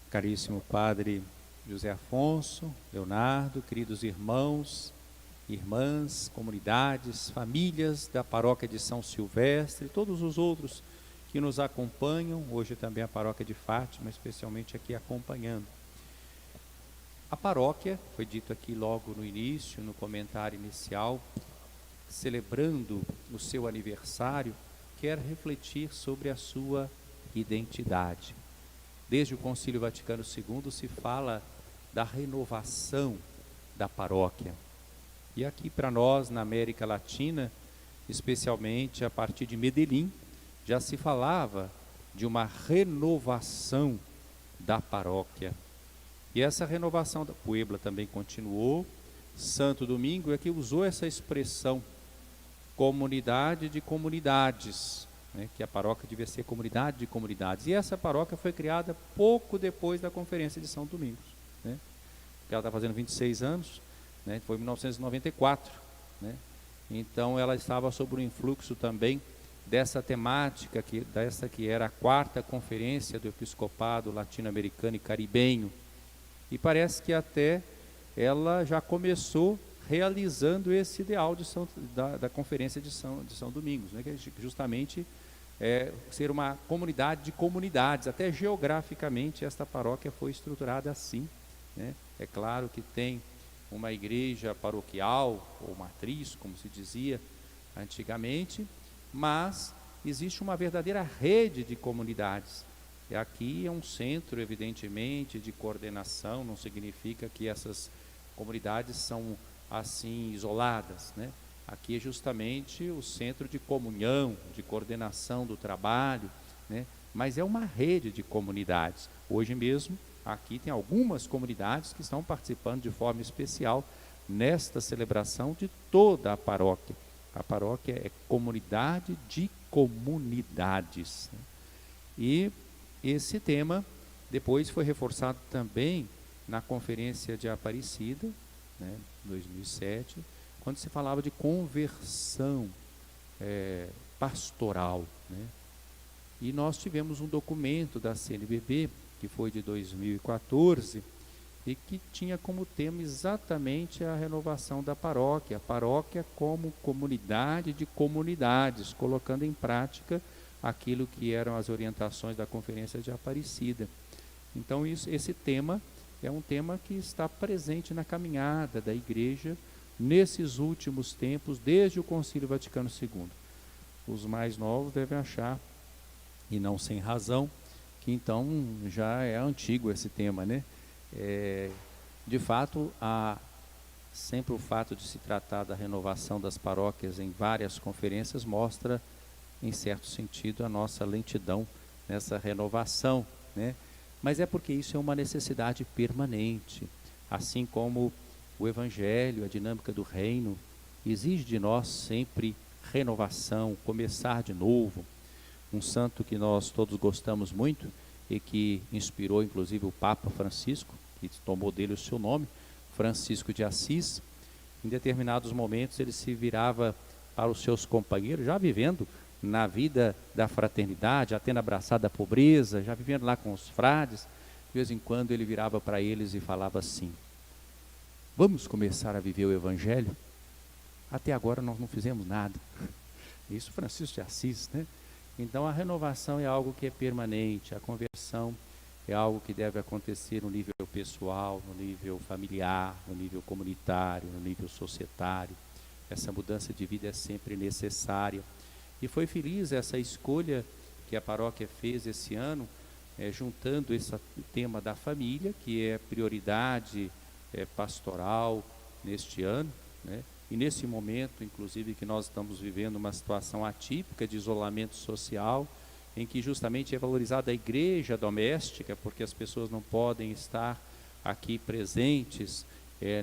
Caríssimo Padre José Afonso, Leonardo, queridos irmãos, irmãs, comunidades, famílias da paróquia de São Silvestre, todos os outros que nos acompanham, hoje também a paróquia de Fátima, especialmente aqui acompanhando. A paróquia, foi dito aqui logo no início, no comentário inicial, celebrando o seu aniversário, quer refletir sobre a sua identidade. Desde o Concílio Vaticano II se fala da renovação da paróquia. E aqui para nós, na América Latina, especialmente a partir de Medellín, já se falava de uma renovação da paróquia. E essa renovação da Puebla também continuou. Santo Domingo é que usou essa expressão, comunidade de comunidades, né, que a paróquia devia ser comunidade de comunidades. E essa paróquia foi criada pouco depois da Conferência de São Domingos, né, porque ela está fazendo 26 anos, né, foi em 1994. Né, então ela estava sob o influxo também dessa temática, dessa que era a quarta conferência do episcopado latino-americano e caribenho. E parece que até ela já começou realizando esse ideal da Conferência de São Domingos, né, que é justamente ser uma comunidade de comunidades. Até geograficamente esta paróquia foi estruturada assim. Né. É claro que tem uma igreja paroquial, ou matriz, como se dizia antigamente, mas existe uma verdadeira rede de comunidades. E aqui é um centro, evidentemente, de coordenação, não significa que essas comunidades são assim isoladas, né? Aqui é justamente o centro de comunhão, de coordenação do trabalho, né? Mas é uma rede de comunidades. Hoje mesmo, aqui tem algumas comunidades que estão participando de forma especial nesta celebração de toda a paróquia. A paróquia é comunidade de comunidades, né? E esse tema depois foi reforçado também na Conferência de Aparecida, né, 2007, quando se falava de conversão pastoral, né? E nós tivemos um documento da CNBB, que foi de 2014, e que tinha como tema exatamente a renovação da paróquia, a paróquia como comunidade de comunidades, colocando em prática aquilo que eram as orientações da Conferência de Aparecida. Então esse tema é um tema que está presente na caminhada da Igreja nesses últimos tempos, desde o Concílio Vaticano II. Os mais novos devem achar, e não sem razão, que então já é antigo esse tema, né? De fato, sempre o fato de se tratar da renovação das paróquias em várias conferências mostra, em certo sentido, a nossa lentidão nessa renovação, né? Mas é porque isso é uma necessidade permanente, assim como o Evangelho, a dinâmica do reino, exige de nós sempre renovação, começar de novo. Um santo que nós todos gostamos muito e que inspirou inclusive o Papa Francisco, que tomou dele o seu nome, Francisco de Assis. Em determinados momentos ele se virava para os seus companheiros, já vivendo na vida da fraternidade, já tendo abraçado a pobreza, já vivendo lá com os frades. De vez em quando ele virava para eles e falava assim: vamos começar a viver o Evangelho? Até agora nós não fizemos nada. Isso Francisco de Assis, né? Então a renovação é algo que é permanente, a conversão é algo que deve acontecer no nível pessoal, no nível familiar, no nível comunitário, no nível societário. Essa mudança de vida é sempre necessária. E foi feliz essa escolha que a paróquia fez esse ano, juntando esse tema da família, que é prioridade pastoral neste ano, né? E nesse momento, inclusive, que nós estamos vivendo uma situação atípica de isolamento social, em que justamente é valorizada a igreja doméstica, porque as pessoas não podem estar aqui presentes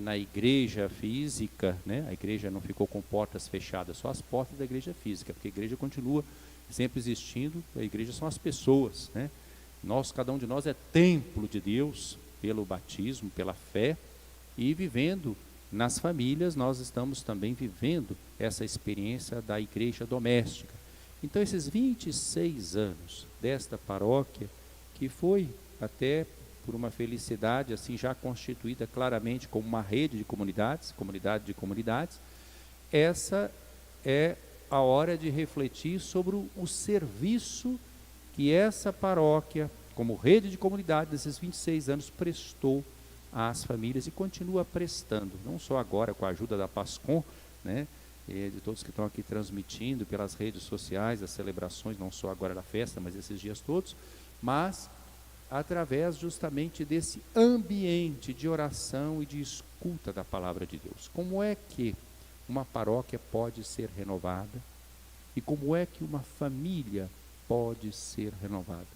na igreja física, né? A igreja não ficou com portas fechadas, só as portas da igreja física, porque a igreja continua sempre existindo, a igreja são as pessoas, né? Cada um de nós é templo de Deus, pelo batismo, pela fé, e vivendo nas famílias, nós estamos também vivendo essa experiência da igreja doméstica. Então esses 26 anos desta paróquia, que foi até por uma felicidade assim já constituída claramente como uma rede de comunidades, comunidade de comunidades, essa é a hora de refletir sobre o serviço que essa paróquia, como rede de comunidade desses 26 anos, prestou às famílias e continua prestando, não só agora com a ajuda da PASCOM, né, e de todos que estão aqui transmitindo pelas redes sociais as celebrações, não só agora da festa, mas esses dias todos, mas através justamente desse ambiente de oração e de escuta da palavra de Deus. Como é que uma paróquia pode ser renovada e como é que uma família pode ser renovada?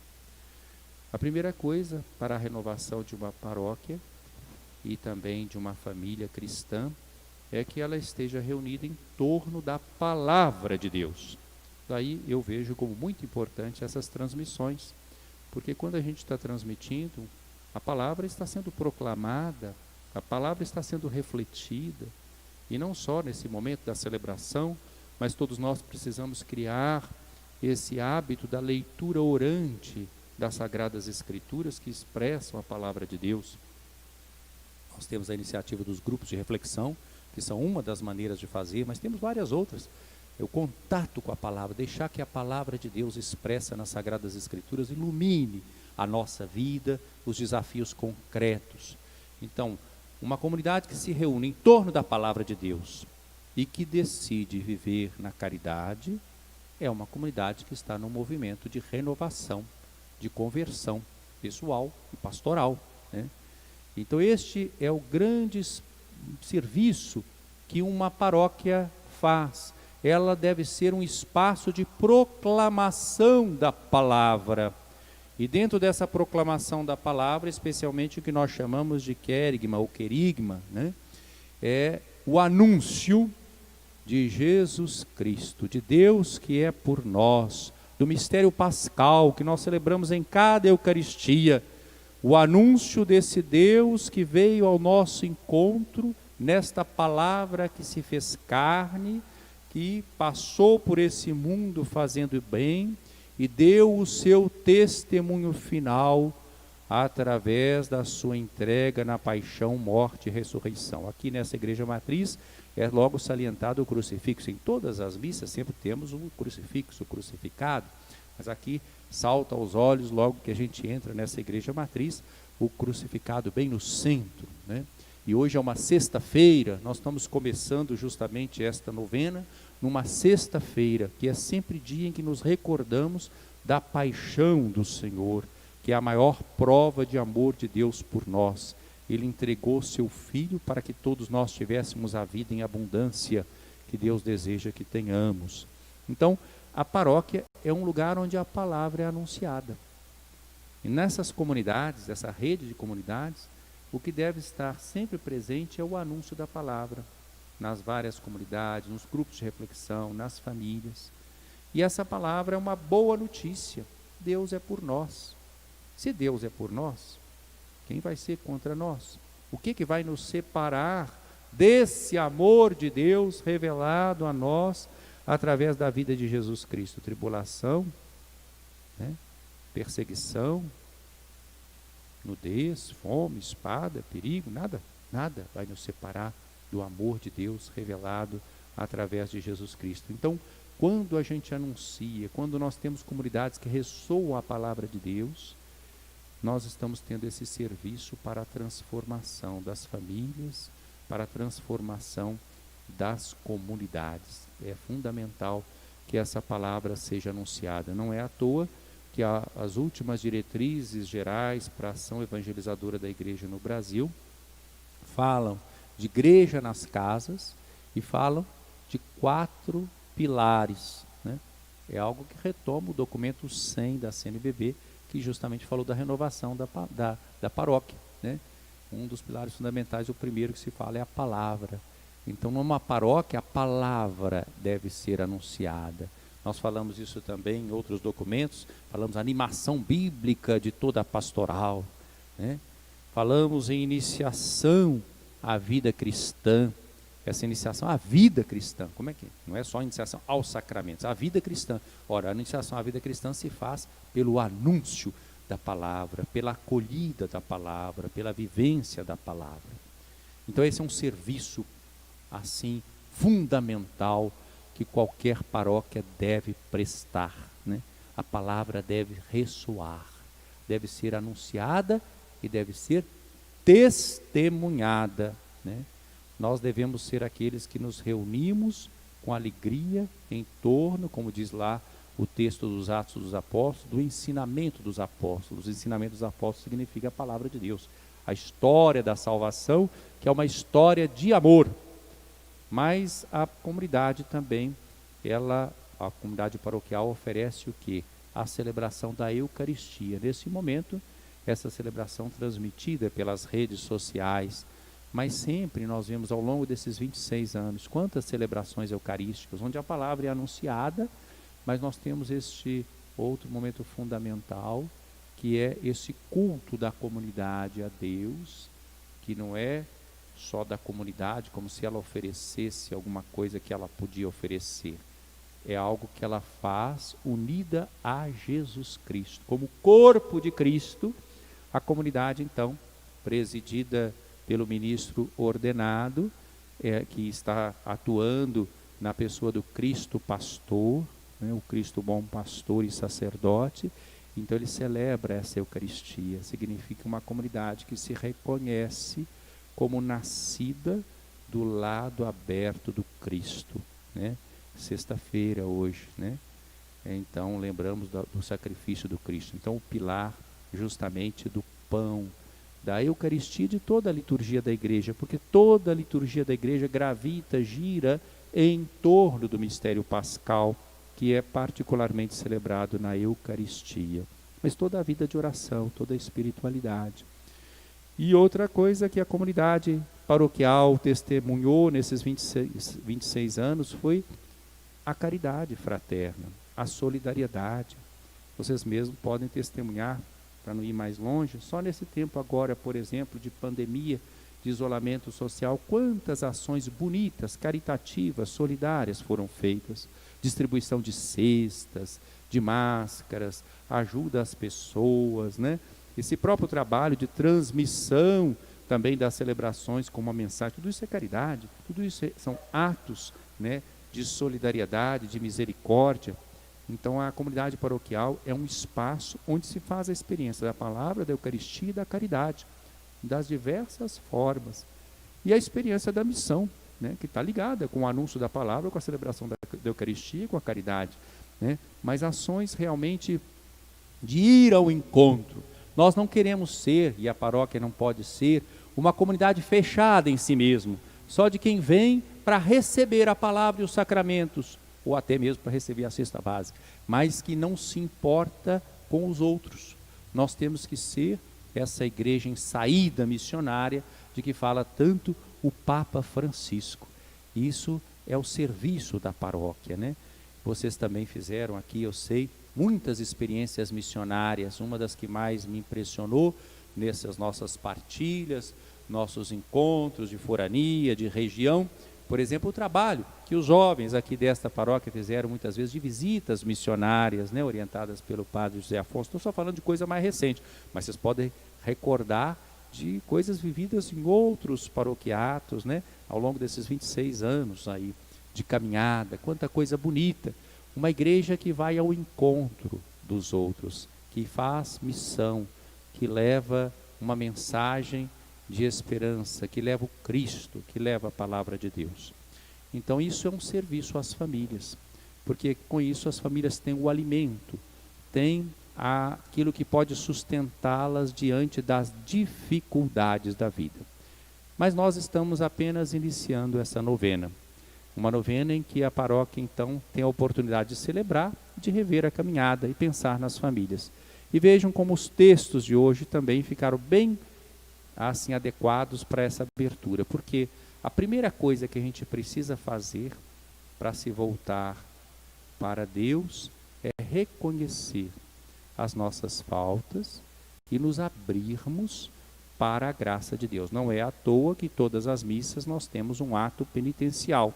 A primeira coisa para a renovação de uma paróquia e também de uma família cristã é que ela esteja reunida em torno da palavra de Deus. Daí eu vejo como muito importante essas transmissões, porque quando a gente está transmitindo, a palavra está sendo proclamada, a palavra está sendo refletida, e não só nesse momento da celebração, mas todos nós precisamos criar esse hábito da leitura orante das Sagradas Escrituras que expressam a palavra de Deus. Nós temos a iniciativa dos grupos de reflexão, que são uma das maneiras de fazer, mas temos várias outras. O contato com a palavra, deixar que a palavra de Deus expressa nas Sagradas Escrituras ilumine a nossa vida, os desafios concretos. Então, uma comunidade que se reúne em torno da palavra de Deus e que decide viver na caridade, é uma comunidade que está num movimento de renovação, de conversão pessoal e pastoral, né? Então este é o grande serviço que uma paróquia faz. Ela deve ser um espaço de proclamação da palavra. E dentro dessa proclamação da palavra, especialmente o que nós chamamos de querigma ou querigma, né, é o anúncio de Jesus Cristo, de Deus que é por nós, do mistério pascal que nós celebramos em cada Eucaristia, o anúncio desse Deus que veio ao nosso encontro nesta palavra que se fez carne, que passou por esse mundo fazendo bem e deu o seu testemunho final através da sua entrega na paixão, morte e ressurreição. Aqui nessa igreja matriz é logo salientado o crucifixo. Em todas as missas sempre temos o crucifixo, o crucificado, mas aqui salta aos olhos logo que a gente entra nessa igreja matriz, o crucificado bem no centro, né? E hoje é uma sexta-feira, nós estamos começando justamente esta novena, numa sexta-feira, que é sempre dia em que nos recordamos da paixão do Senhor, que é a maior prova de amor de Deus por nós. Ele entregou seu Filho para que todos nós tivéssemos a vida em abundância, que Deus deseja que tenhamos. Então, a paróquia é um lugar onde a palavra é anunciada. E nessas comunidades, essa rede de comunidades, o que deve estar sempre presente é o anúncio da palavra, nas várias comunidades, nos grupos de reflexão, nas famílias. E essa palavra é uma boa notícia. Deus é por nós. Se Deus é por nós, quem vai ser contra nós? O que vai nos separar desse amor de Deus revelado a nós através da vida de Jesus Cristo? Tribulação, né? Perseguição, nudez, fome, espada, perigo, nada vai nos separar do amor de Deus revelado através de Jesus Cristo. Então, quando a gente anuncia, quando nós temos comunidades que ressoam a palavra de Deus, nós estamos tendo esse serviço para a transformação das famílias, para a transformação das comunidades. É fundamental que essa palavra seja anunciada. Não é à toa que as últimas diretrizes gerais para a ação evangelizadora da igreja no Brasil falam de igreja nas casas e falam de 4 pilares, né? É algo que retoma o documento 100 da CNBB, que justamente falou da renovação da paróquia, né? Um dos pilares fundamentais, o primeiro que se fala é a palavra. Então, numa paróquia, a palavra deve ser anunciada. Nós falamos isso também em outros documentos, falamos animação bíblica de toda a pastoral, né? Falamos em iniciação à vida cristã, essa iniciação à vida cristã, como é que é? Não é só a iniciação aos sacramentos, a vida cristã. Ora, a iniciação à vida cristã se faz pelo anúncio da palavra, pela acolhida da palavra, pela vivência da palavra. Então esse é um serviço, assim, fundamental que qualquer paróquia deve prestar, né? A palavra deve ressoar, deve ser anunciada e deve ser testemunhada, né? Nós devemos ser aqueles que nos reunimos com alegria em torno, como diz lá o texto dos Atos dos Apóstolos, do ensinamento dos apóstolos. O ensinamento dos apóstolos significa a palavra de Deus, a história da salvação, que é uma história de amor. Mas a comunidade também, a comunidade paroquial oferece o quê? A celebração da Eucaristia. Nesse momento, essa celebração transmitida pelas redes sociais, mas sempre nós vemos ao longo desses 26 anos, quantas celebrações eucarísticas, onde a palavra é anunciada, mas nós temos este outro momento fundamental, que é esse culto da comunidade a Deus, que não é só da comunidade, como se ela oferecesse alguma coisa que ela podia oferecer. É algo que ela faz unida a Jesus Cristo. Como corpo de Cristo, a comunidade, então, presidida pelo ministro ordenado, que está atuando na pessoa do Cristo pastor, né, o Cristo bom pastor e sacerdote. Então ele celebra essa Eucaristia. Significa uma comunidade que se reconhece como nascida do lado aberto do Cristo, né? Sexta-feira hoje, né? Então lembramos do sacrifício do Cristo. Então o pilar justamente do pão, da Eucaristia, de toda a liturgia da igreja, porque toda a liturgia da igreja gravita, gira em torno do mistério pascal, que é particularmente celebrado na Eucaristia. Mas toda a vida de oração, toda a espiritualidade. E outra coisa que a comunidade paroquial testemunhou nesses 26 anos foi a caridade fraterna, a solidariedade. Vocês mesmos podem testemunhar, para não ir mais longe, só nesse tempo agora, por exemplo, de pandemia, de isolamento social, quantas ações bonitas, caritativas, solidárias foram feitas. Distribuição de cestas, de máscaras, ajuda às pessoas, né? Esse próprio trabalho de transmissão também das celebrações com uma mensagem, tudo isso é caridade, tudo isso são atos, né, de solidariedade, de misericórdia. Então a comunidade paroquial é um espaço onde se faz a experiência da palavra, da Eucaristia e da caridade, das diversas formas. E a experiência da missão, né, que está ligada com o anúncio da palavra, com a celebração da Eucaristia, com a caridade, né? Mas ações realmente de ir ao encontro. Nós não queremos ser, e a paróquia não pode ser, uma comunidade fechada em si mesmo, só de quem vem para receber a palavra e os sacramentos, ou até mesmo para receber a cesta básica, mas que não se importa com os outros. Nós temos que ser essa igreja em saída missionária, de que fala tanto o Papa Francisco. Isso é o serviço da paróquia, né? Vocês também fizeram aqui, eu sei, muitas experiências missionárias. Uma das que mais me impressionou nessas nossas partilhas, nossos encontros de forania, de região, por exemplo, o trabalho que os jovens aqui desta paróquia fizeram muitas vezes de visitas missionárias, né, orientadas pelo padre José Afonso. Estou só falando de coisa mais recente, mas vocês podem recordar de coisas vividas em outros paroquiatos, né, ao longo desses 26 anos aí de caminhada. Quanta coisa bonita. Uma igreja que vai ao encontro dos outros, que faz missão, que leva uma mensagem de esperança, que leva o Cristo, que leva a palavra de Deus. Então isso é um serviço às famílias, porque com isso as famílias têm o alimento, têm aquilo que pode sustentá-las diante das dificuldades da vida. Mas nós estamos apenas iniciando essa novena, uma novena em que a paróquia então tem a oportunidade de celebrar, de rever a caminhada e pensar nas famílias. E vejam como os textos de hoje também ficaram bem assim adequados para essa abertura, porque a primeira coisa que a gente precisa fazer para se voltar para Deus é reconhecer as nossas faltas e nos abrirmos para a graça de Deus. Não é à toa que todas as missas nós temos um ato penitencial,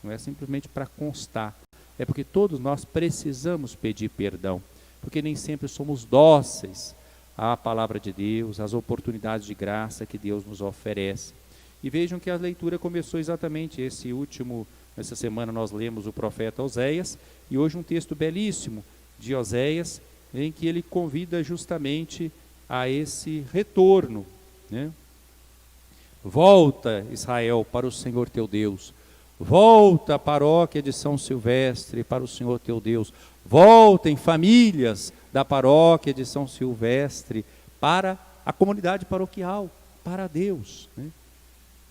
não é simplesmente para constar, é porque todos nós precisamos pedir perdão, porque nem sempre somos dóceis à palavra de Deus, às oportunidades de graça que Deus nos oferece. E vejam que a leitura começou exatamente essa semana nós lemos o profeta Oséias, e hoje um texto belíssimo de Oséias, em que ele convida justamente a esse retorno, né? Volta, Israel, para o Senhor teu Deus. Volta a paróquia de São Silvestre para o Senhor teu Deus. Voltem famílias da paróquia de São Silvestre para a comunidade paroquial, para Deus, né?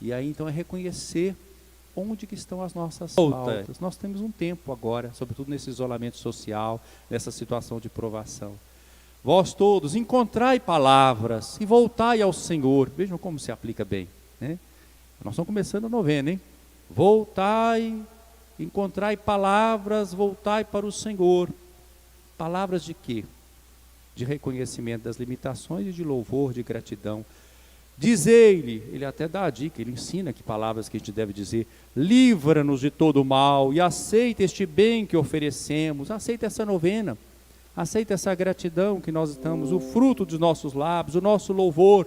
E aí então é reconhecer onde que estão as nossas faltas. Nós temos um tempo agora, sobretudo nesse isolamento social, nessa situação de provação. Vós todos, encontrai palavras e voltai ao Senhor. Vejam como se aplica bem, né? Nós estamos começando a novena, hein? Voltai, encontrai palavras, voltai para o Senhor. Palavras de quê? De reconhecimento das limitações e de louvor, de gratidão. Dizei-lhe, ele até dá a dica, ele ensina que palavras que a gente deve dizer: livra-nos de todo o mal e aceita este bem que oferecemos, aceita essa novena, aceita essa gratidão que nós estamos, o fruto dos nossos lábios, o nosso louvor.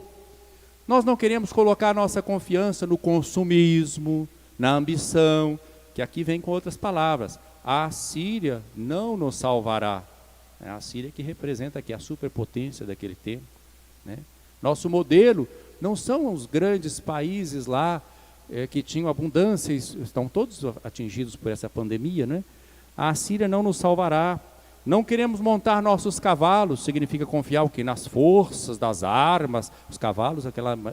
Nós não queremos colocar nossa confiança no consumismo, na ambição, que aqui vem com outras palavras. A Assíria não nos salvará. É a Assíria que representa aqui a superpotência daquele tempo, né? Nosso modelo não são os grandes países lá que tinham abundância, estão todos atingidos por essa pandemia, né? A Assíria não nos salvará. Não queremos montar nossos cavalos, significa confiar o quê? Nas forças das armas. Os cavalos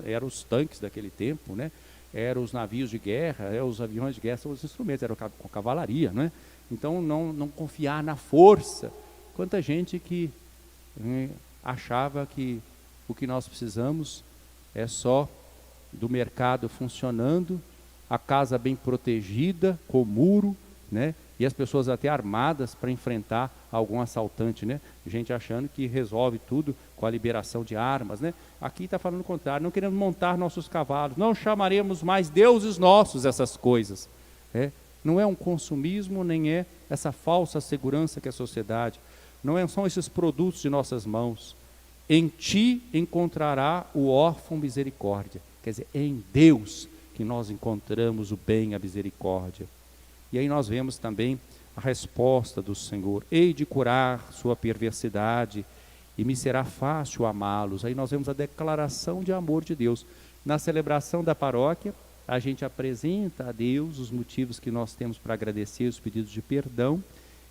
eram os tanques daquele tempo, né? Eram os navios de guerra, os aviões de guerra são os instrumentos, era com cavalaria, né? Então não confiar na força. Quanta gente que achava que o que nós precisamos é só do mercado funcionando, a casa bem protegida, com muro, né? E as pessoas até armadas para enfrentar algum assaltante, né? Gente achando que resolve tudo com a liberação de armas, né? Aqui está falando o contrário, não queremos montar nossos cavalos, não chamaremos mais deuses nossos essas coisas, né? Não é um consumismo, nem é essa falsa segurança que a sociedade, são esses produtos de nossas mãos. Em ti encontrará o órfão misericórdia. Quer dizer, é em Deus que nós encontramos o bem, a misericórdia. E aí nós vemos também a resposta do Senhor: hei de curar sua perversidade e me será fácil amá-los. Aí nós vemos a declaração de amor de Deus. Na celebração da paróquia, a gente apresenta a Deus os motivos que nós temos para agradecer, os pedidos de perdão,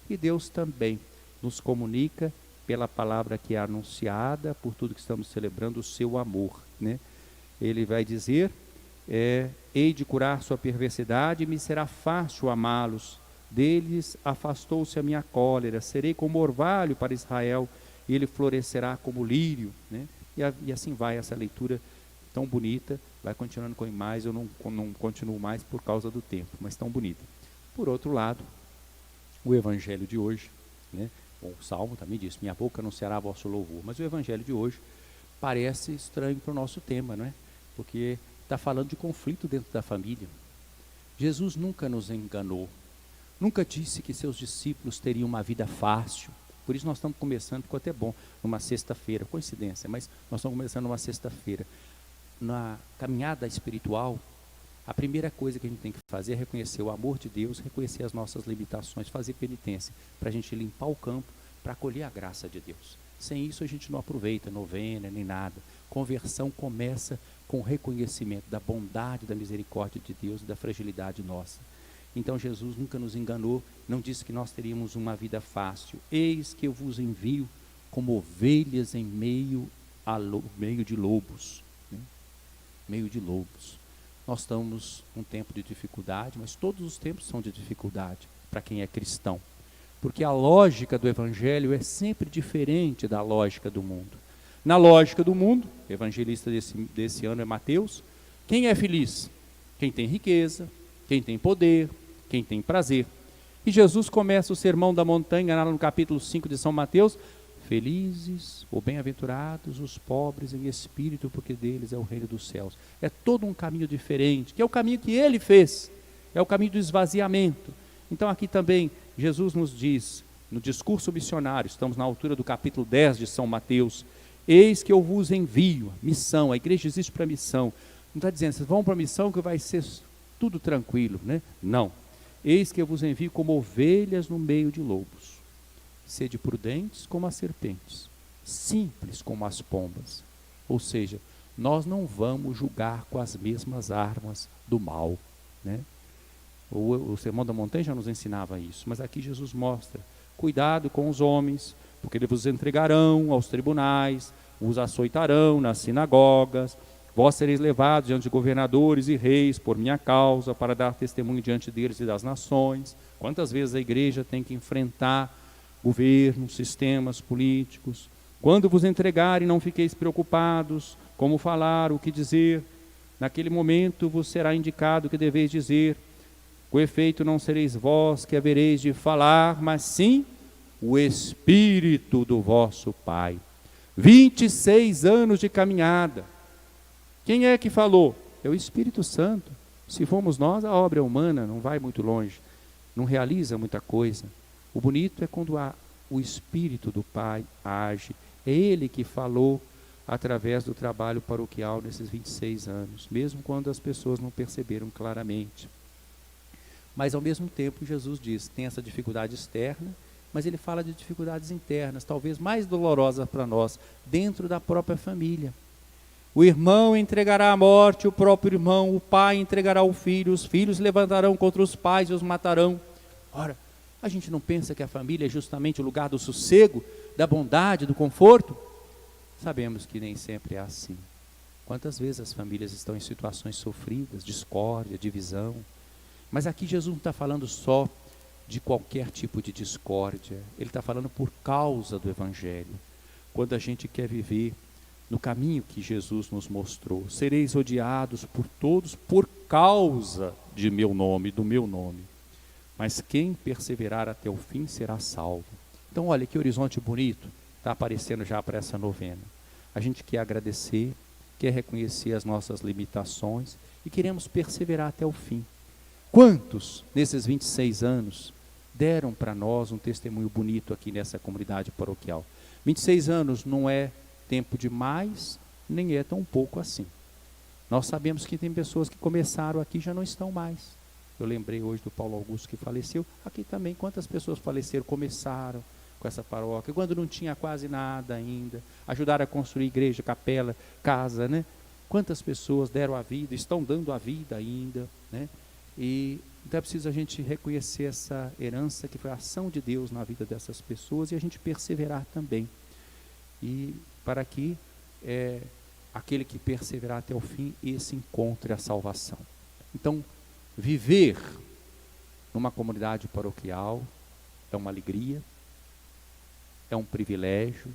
e Deus também nos comunica pela palavra que é anunciada, por tudo que estamos celebrando, o seu amor, né? Ele vai dizer: hei de curar sua perversidade e me será fácil amá-los. Deles afastou-se a minha cólera, serei como orvalho para Israel, e ele florescerá como lírio, né? E assim vai essa leitura tão bonita, vai continuando com mais, eu não continuo mais por causa do tempo, mas tão bonita. Por outro lado, o evangelho de hoje, né? O Salmo também diz: minha boca anunciará vosso louvor. Mas o evangelho de hoje parece estranho para o nosso tema, não é? Porque está falando de conflito dentro da família. Jesus nunca nos enganou, nunca disse que seus discípulos teriam uma vida fácil. Por isso nós estamos começando, ficou até bom, numa sexta-feira, coincidência, mas nós estamos começando numa sexta-feira. Na caminhada espiritual, a primeira coisa que a gente tem que fazer é reconhecer o amor de Deus, reconhecer as nossas limitações, fazer penitência, para a gente limpar o campo, para acolher a graça de Deus. Sem isso a gente não aproveita novena, nem nada. Conversão começa com o reconhecimento da bondade, da misericórdia de Deus e da fragilidade nossa. Então Jesus nunca nos enganou, não disse que nós teríamos uma vida fácil. Eis que eu vos envio como ovelhas em meio de lobos, né? Meio de lobos. Nós estamos num tempo de dificuldade, mas todos os tempos são de dificuldade para quem é cristão. Porque a lógica do evangelho é sempre diferente da lógica do mundo. Na lógica do mundo, o evangelista desse ano é Mateus, quem é feliz? Quem tem riqueza, quem tem poder, quem tem prazer. E Jesus começa o sermão da montanha, lá no capítulo 5 de São Mateus: felizes ou bem-aventurados os pobres em espírito, porque deles é o reino dos céus. É todo um caminho diferente, que é o caminho que ele fez, é o caminho do esvaziamento. Então aqui também Jesus nos diz, no discurso missionário, estamos na altura do capítulo 10 de São Mateus, Eis que eu vos envio. Missão, a igreja existe para missão. Não está dizendo, vocês vão para a missão que vai ser tudo tranquilo, né? Não. Eis que eu vos envio como ovelhas no meio de lobos. Sede prudentes como as serpentes, simples como as pombas. Ou seja, nós não vamos julgar com as mesmas armas do mal, né? O Sermão da Montanha já nos ensinava isso, mas aqui Jesus mostra, cuidado com os homens, porque eles vos entregarão aos tribunais, vos açoitarão nas sinagogas, vós sereis levados diante de governadores e reis por minha causa, para dar testemunho diante deles e das nações. Quantas vezes a igreja tem que enfrentar governos, sistemas políticos? Quando vos entregarem, não fiqueis preocupados, como falar, o que dizer. Naquele momento vos será indicado o que deveis dizer. Com efeito, não sereis vós que havereis de falar, mas sim o Espírito do vosso Pai. 26 anos de caminhada. Quem é que falou? É o Espírito Santo. Se fomos nós, a obra é humana, não vai muito longe, não realiza muita coisa. O bonito é quando o Espírito do Pai age. É Ele que falou através do trabalho paroquial nesses 26 anos, mesmo quando as pessoas não perceberam claramente. Mas ao mesmo tempo Jesus diz, tem essa dificuldade externa, mas ele fala de dificuldades internas, talvez mais dolorosas para nós, dentro da própria família. O irmão entregará à morte o próprio irmão, o pai entregará o filho, os filhos levantarão contra os pais e os matarão. Ora, a gente não pensa que a família é justamente o lugar do sossego, da bondade, do conforto? Sabemos que nem sempre é assim. Quantas vezes as famílias estão em situações sofridas, discórdia, divisão. Mas aqui Jesus não está falando só de qualquer tipo de discórdia. Ele está falando por causa do Evangelho. Quando a gente quer viver no caminho que Jesus nos mostrou. Sereis odiados por todos por causa de meu nome, do meu nome. Mas quem perseverar até o fim será salvo. Então olha que horizonte bonito está aparecendo já para essa novena. A gente quer agradecer, quer reconhecer as nossas limitações e queremos perseverar até o fim. Quantos nesses 26 anos deram para nós um testemunho bonito aqui nessa comunidade paroquial? 26 anos não é tempo demais, nem é tão pouco assim. Nós sabemos que tem pessoas que começaram aqui e já não estão mais. Eu lembrei hoje do Paulo Augusto que faleceu. Aqui também, quantas pessoas faleceram, começaram com essa paróquia, quando não tinha quase nada ainda, ajudaram a construir igreja, capela, casa, né? Quantas pessoas deram a vida, estão dando a vida ainda, né? E então é preciso a gente reconhecer essa herança que foi a ação de Deus na vida dessas pessoas e a gente perseverar também. E para que aquele que perseverar até o fim, esse encontre a salvação. Então, viver numa comunidade paroquial é uma alegria, é um privilégio,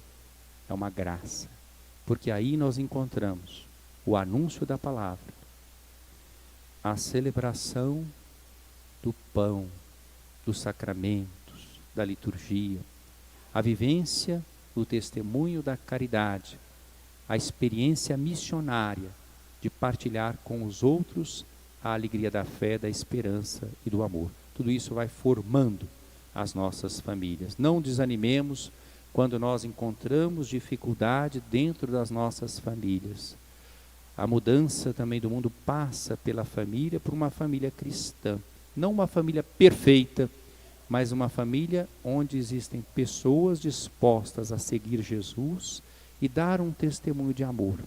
é uma graça, porque aí nós encontramos o anúncio da palavra, a celebração do pão, dos sacramentos, da liturgia, a vivência do testemunho da caridade, a experiência missionária de partilhar com os outros a alegria da fé, da esperança e do amor. Tudo isso vai formando as nossas famílias. Não desanimemos quando nós encontramos dificuldade dentro das nossas famílias. A mudança também do mundo passa pela família, por uma família cristã. Não uma família perfeita, mas uma família onde existem pessoas dispostas a seguir Jesus e dar um testemunho de amor.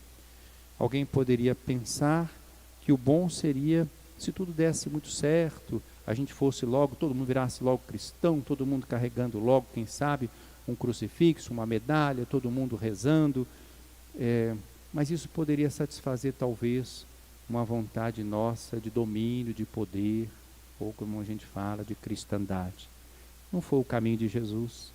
Alguém poderia pensar que o bom seria, se tudo desse muito certo, a gente fosse logo, todo mundo virasse logo cristão, todo mundo carregando logo, quem sabe, um crucifixo, uma medalha, todo mundo rezando. Mas isso poderia satisfazer talvez uma vontade nossa de domínio, de poder, ou como a gente fala, de cristandade. Não foi o caminho de Jesus.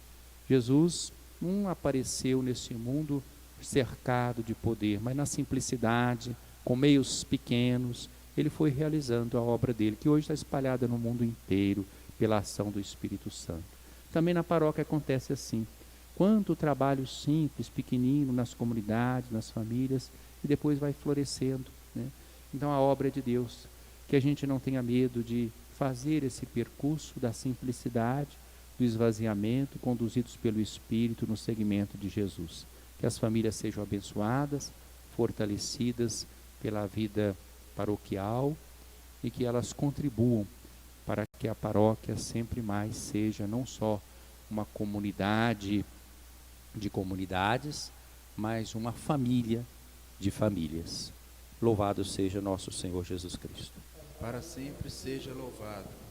Jesus não apareceu nesse mundo cercado de poder, mas na simplicidade, com meios pequenos, ele foi realizando a obra dele, que hoje está espalhada no mundo inteiro pela ação do Espírito Santo. Também na paróquia acontece assim. Quanto trabalho simples, pequenino, nas comunidades, nas famílias, e depois vai florescendo, né? Então a obra é de Deus, que a gente não tenha medo de fazer esse percurso da simplicidade, do esvaziamento, conduzidos pelo Espírito no seguimento de Jesus. que as famílias sejam abençoadas, fortalecidas pela vida paroquial e que elas contribuam para que a paróquia sempre mais seja não só uma comunidade de comunidades, mas uma família de famílias. Louvado seja nosso Senhor Jesus Cristo. Para sempre seja louvado.